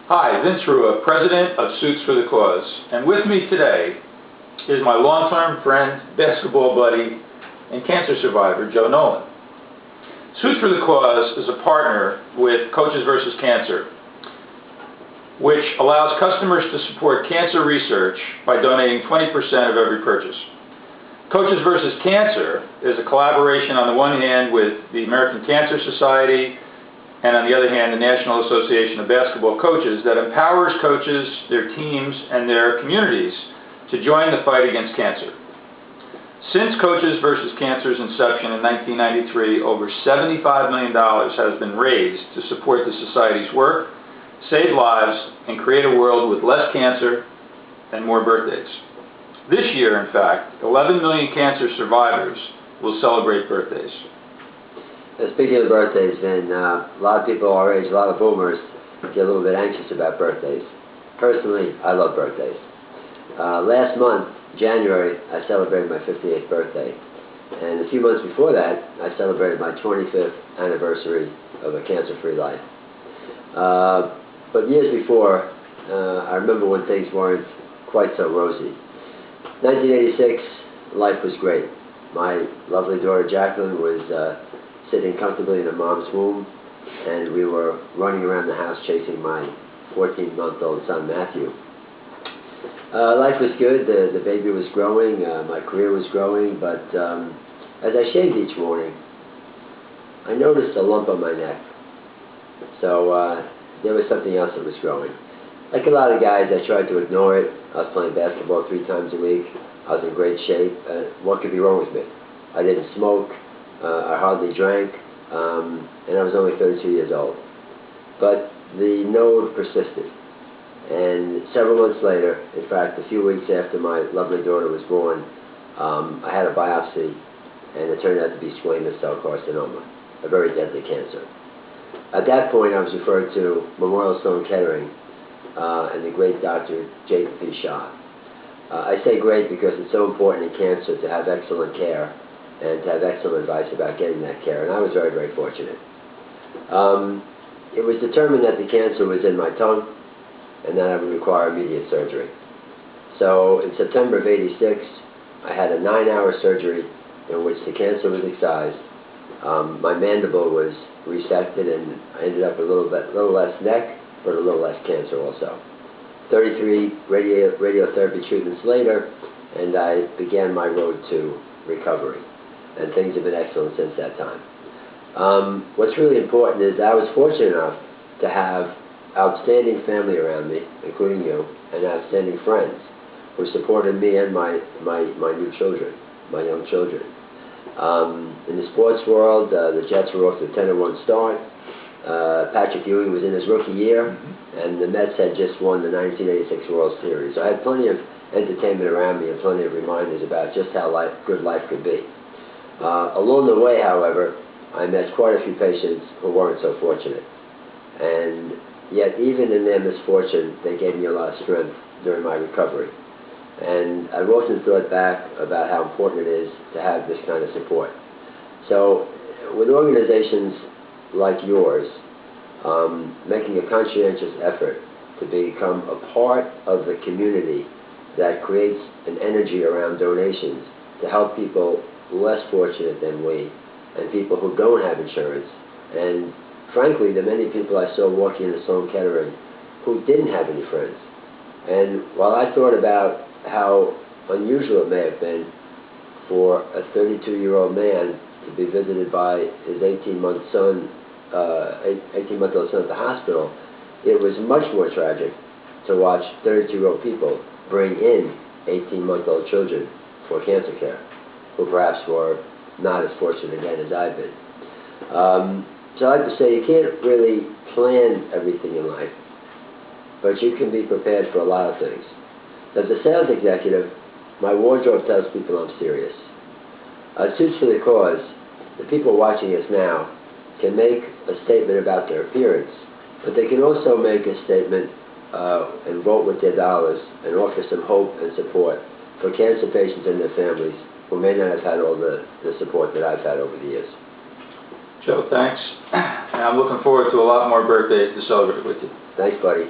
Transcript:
Hi, Vince Rua, President of Suits for the Cause, and with me today is my long-term friend, basketball buddy, and cancer survivor, Joe Nolan. Suits for the Cause is a partner with Coaches vs. Cancer, which allows customers to support cancer research by donating 20% of every purchase. Coaches vs. Cancer is a collaboration on the one hand with the American Cancer Society and on the other hand the National Association of Basketball Coaches that empowers coaches, their teams, and their communities to join the fight against cancer. Since Coaches vs. Cancer's inception in 1993, over $75 million has been raised to support the Society's work, save lives, and create a world with less cancer and more birthdays. This year, in fact, 11 million cancer survivors will celebrate birthdays. Speaking of birthdays, Vin, a lot of people our age, a lot of boomers, get a little bit anxious about birthdays. Personally, I love birthdays. Last month, January, I celebrated my 58th birthday. And a few months before that, I celebrated my 25th anniversary of a cancer-free life. But years before, I remember when things weren't quite so rosy. 1986, life was great. My lovely daughter Jacqueline was sitting comfortably in her mom's womb, and we were running around the house chasing my 14-month-old son Matthew. Life was good, the baby was growing, my career was growing, but as I shaved each morning, I noticed a lump on my neck. So there was something else that was growing. Like a lot of guys, I tried to ignore it. I was playing basketball 3 times a week. I was in great shape. What could be wrong with me? I didn't smoke. I hardly drank. And I was only 32 years old. But the node persisted. And several months later, in fact, a few weeks after my lovely daughter was born, I had a biopsy, and it turned out to be squamous cell carcinoma, a very deadly cancer. At that point, I was referred to Memorial Sloan Kettering and the great Dr. Jacob P. Shah. I say great because it's so important in cancer to have excellent care and to have excellent advice about getting that care, and I was very, very fortunate. It was determined that the cancer was in my tongue and that I would require immediate surgery. So in September of '86, I had a 9-hour surgery in which the cancer was excised. My mandible was resected, and I ended up with a little less neck, but a little less cancer also. 33 radiotherapy treatments later, and I began my road to recovery. And things have been excellent since that time. What's really important is I was fortunate enough to have outstanding family around me, including you, and outstanding friends who supported me and my new children, my young children. In the sports world, the Jets were off to a 10-1 start. Patrick Ewing was in his rookie year, and the Mets had just won the 1986 World Series. So I had plenty of entertainment around me and plenty of reminders about just how good life could be. Along the way, however, I met quite a few patients who weren't so fortunate. And yet, even in their misfortune, they gave me a lot of strength during my recovery. And I've often thought back about how important it is to have this kind of support. So with organizations like yours, making a conscientious effort to become a part of the community that creates an energy around donations to help people less fortunate than we and people who don't have insurance, and frankly the many people I saw walking into Sloan Kettering who didn't have any friends. And while I thought about how unusual it may have been for a 32-year-old man to be visited by his 18-month-old son at the hospital, it was much more tragic to watch 32-year-old people bring in 18-month-old children for cancer care, who perhaps were not as fortunate again as I've been. So I like to say you can't really plan everything in life, but you can be prepared for a lot of things. As a sales executive, my wardrobe tells people I'm serious. Suits for the Cause, the people watching us now can make a statement about their appearance, but they can also make a statement and vote with their dollars and offer some hope and support for cancer patients and their families who may not have had all the support that I've had over the years. Joe, thanks. And I'm looking forward to a lot more birthdays to celebrate with you. Thanks, buddy.